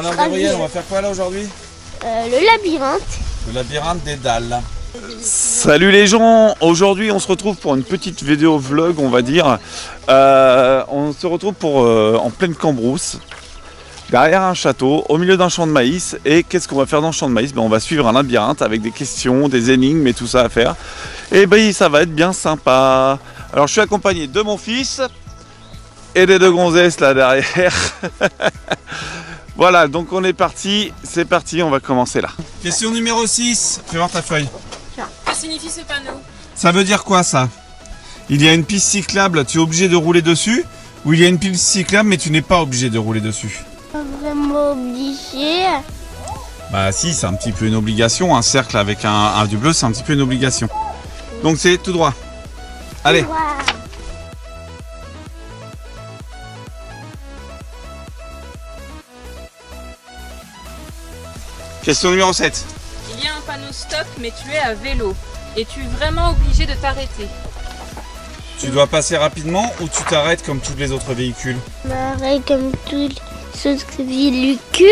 Alors Gabriel, on va faire quoi là aujourd'hui? Le labyrinthe. Le labyrinthe des dalles. Salut les gens, aujourd'hui on se retrouve pour une petite vidéo vlog on va dire. On se retrouve en pleine Cambrousse, derrière un château, au milieu d'un champ de maïs. Et qu'est-ce qu'on va faire dans le champ de maïs? On va suivre un labyrinthe avec des questions, des énigmes et tout ça à faire. Et ça va être bien sympa. Alors je suis accompagné de mon fils et des deux gonzesses là derrière. Voilà, donc on est parti, c'est parti, on va commencer là. Question numéro 6, fais voir ta feuille. Que signifie ce panneau? Ça veut dire quoi ça? Il y a une piste cyclable, tu es obligé de rouler dessus? Ou il y a une piste cyclable mais tu n'es pas obligé de rouler dessus? Pas vraiment obligé. Bah si, c'est un petit peu une obligation, un cercle avec un du bleu c'est un petit peu une obligation. Donc c'est tout droit. Allez. Wow. Question numéro 7. Il y a un panneau stop mais tu es à vélo. Es-tu vraiment obligé de t'arrêter? Tu dois passer rapidement ou tu t'arrêtes comme tous les autres véhicules? Pareil comme tous les autres véhicules.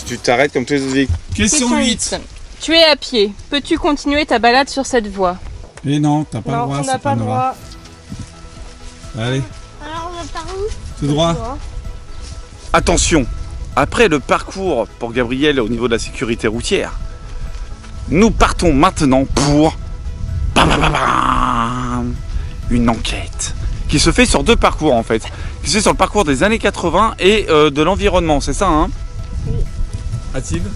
Tu t'arrêtes comme tous les autres véhicules. Question 8. Tu es à pied. Peux-tu continuer ta balade sur cette voie? Mais non, t'as pas le droit, c'est pas le droit. Allez. Alors on va par où? Tout droit. Attention, après le parcours pour Gabriel au niveau de la sécurité routière, nous partons maintenant pour une enquête qui se fait sur deux parcours en fait. Qui se fait sur le parcours des années 80 et de l'environnement, c'est ça hein? Oui. Mathilde?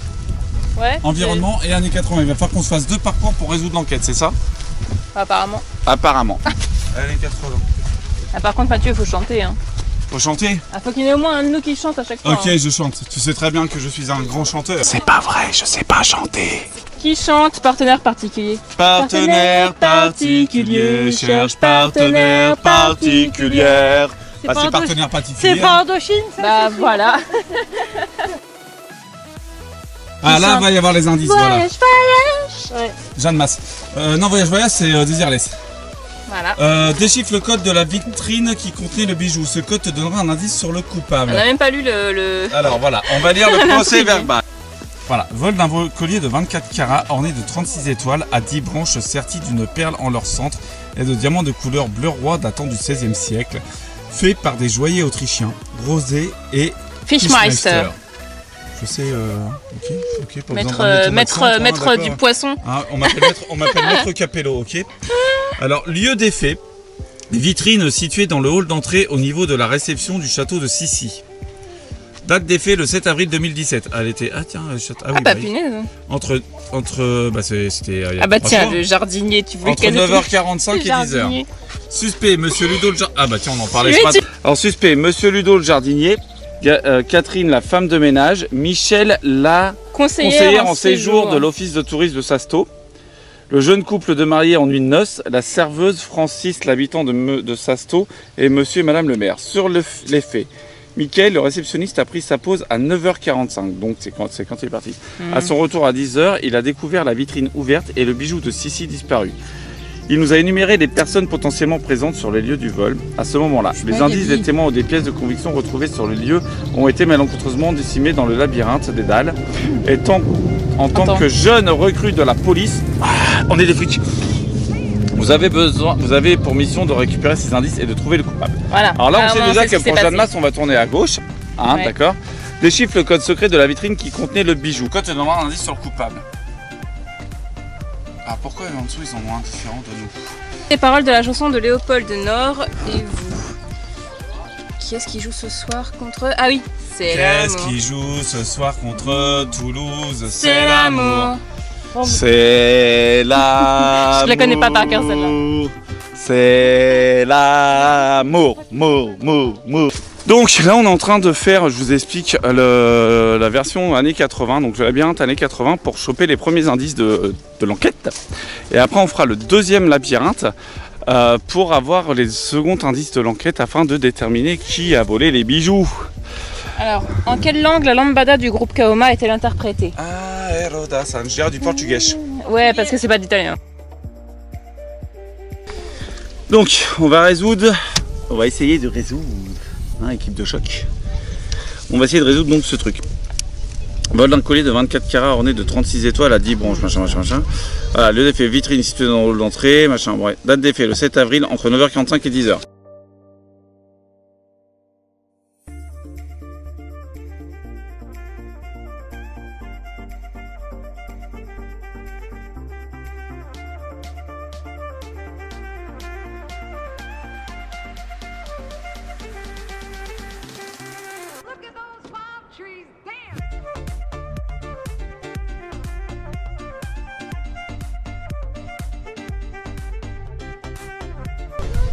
Ouais. Environnement et années 80, il va falloir qu'on se fasse deux parcours pour résoudre l'enquête, c'est ça? Apparemment. Apparemment. Années 80. Ah, par contre Mathieu, il faut chanter hein. Faut chanter? Ah, faut qu'il y ait au moins un de nous qui chante à chaque fois. Ok, hein. je chante. Tu sais très bien que je suis un grand chanteur. C'est pas vrai, je sais pas chanter. Qui chante? Partenaire particulier. Partenaire particulier, cherche partenaire particulière. Bah c'est partenaire particulier. C'est pas Indochine ça? Bah voilà. Ah là, va y avoir les indices, voilà. Voyage, voyage. Ouais. Jeanne Masse. Non, voyage, c'est Désirless. Voilà. Déchiffre le code de la vitrine qui contenait le bijou. Ce code te donnera un indice sur le coupable. On n'a même pas lu le... Alors voilà, on va lire le procès verbal. Voilà, vol d'un collier de 24 carats orné de 36 étoiles à 10 branches serties d'une perle en leur centre et de diamants de couleur bleu roi datant du XVIe siècle, fait par des joailliers autrichiens, Rosé et Fischmeister. Je sais, ok. Pas Maître du poisson. Hein, on m'appelle Maître Capello, ok. Alors, lieu des faits, vitrine située dans le hall d'entrée au niveau de la réception du château de Sissi. Date des faits le 7 avril 2017. Elle était. Ah tiens, le château. Ah oui, bah punaise. C'était. Ah bah tiens, le jardinier, tu voulais entre 9h45 et 10h. Suspect, monsieur Ludo le jardinier. Ah bah tiens, on en parlait ce matin. Alors, suspect, monsieur Ludo le jardinier. Catherine, la femme de ménage. Michel, la conseillère en séjour de l'office de tourisme de Sasto. Le jeune couple de mariés en nuit de noces. La serveuse Francis, l'habitant de Sasto. Et monsieur et madame le maire. Sur les faits, Mickaël, le réceptionniste, a pris sa pause à 9h45. Donc c'est quand il est parti. À son retour à 10h, il a découvert la vitrine ouverte et le bijou de Sissi disparu. Il nous a énuméré les personnes potentiellement présentes sur les lieux du vol à ce moment-là. Les indices des témoins ou des pièces de conviction retrouvées sur le lieu ont été malencontreusement décimés dans le labyrinthe des dalles. Et en tant que jeune recrue de la police, on est des flics. Vous avez pour mission de récupérer ces indices et de trouver le coupable. Voilà. Alors là, on sait déjà que pour Jeanne Masse, on va tourner à gauche. Hein, ouais. D'accord. Déchiffre le code secret de la vitrine qui contenait le bijou. Code te donnera un indice sur le coupable. Alors pourquoi en dessous ils ont un différent de nous? Les paroles de la chanson de Léopold Nord et vous. Qui est-ce qui joue ce soir contre... Ah oui, c'est l'amour. Qu'est-ce qui joue ce soir contre Toulouse? C'est l'amour. C'est l'amour. Je la connais pas par cœur celle-là. C'est l'amour. Donc là on est en train de faire, je vous explique la version années 80, donc le labyrinthe années 80 pour choper les premiers indices de l'enquête. Et après on fera le deuxième labyrinthe pour avoir les seconds indices de l'enquête afin de déterminer qui a volé les bijoux. Alors, en quelle langue la lambada du groupe Kaoma est-elle interprétée? Ah, Eroda, ça je dirais du portugais. Ouais, parce que c'est pas d'italien. Donc on va essayer de résoudre. Hein, équipe de choc. On va essayer de résoudre donc ce truc. Vol d'un collier de 24 carats orné de 36 étoiles à 10 bronches, machin. Voilà, lieu d'effet, vitrine située dans le hall d'entrée, machin, bref. Date d'effet, le 7 avril, entre 9h45 et 10h.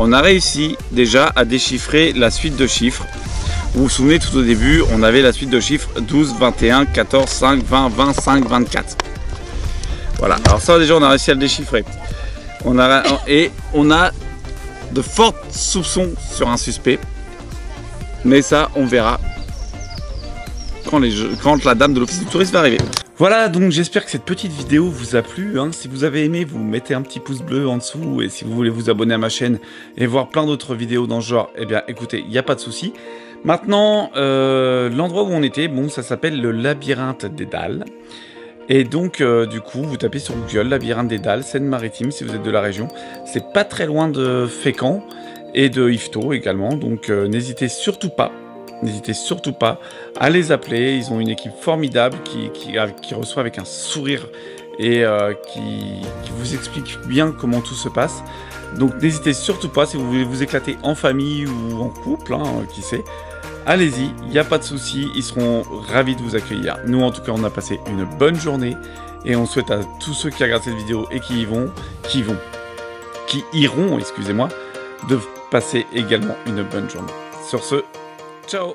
On a réussi déjà à déchiffrer la suite de chiffres. Vous vous souvenez, tout au début, on avait la suite de chiffres 12, 21, 14, 5, 20, 25, 24. Voilà, alors ça déjà on a réussi à le déchiffrer. Et on a de forts soupçons sur un suspect. Mais ça, on verra quand la dame de l'office du tourisme va arriver. Voilà, donc j'espère que cette petite vidéo vous a plu. Si vous avez aimé, vous mettez un petit pouce bleu en dessous. Et si vous voulez vous abonner à ma chaîne et voir plein d'autres vidéos dans ce genre, eh bien écoutez, il n'y a pas de souci. Maintenant, l'endroit où on était, bon, ça s'appelle le labyrinthe des Dalles. Et donc, du coup, vous tapez sur Google, labyrinthe des Dalles, Seine-Maritime, si vous êtes de la région. C'est pas très loin de Fécamp et de Yvetot également. Donc, n'hésitez surtout pas. N'hésitez surtout pas à les appeler, ils ont une équipe formidable qui reçoit avec un sourire et qui vous explique bien comment tout se passe. Donc n'hésitez surtout pas, si vous voulez vous éclater en famille ou en couple, qui sait, allez-y, il n'y a pas de souci, ils seront ravis de vous accueillir. Nous en tout cas on a passé une bonne journée et on souhaite à tous ceux qui regardent cette vidéo et qui iront, excusez-moi, de passer également une bonne journée. Sur ce, ciao!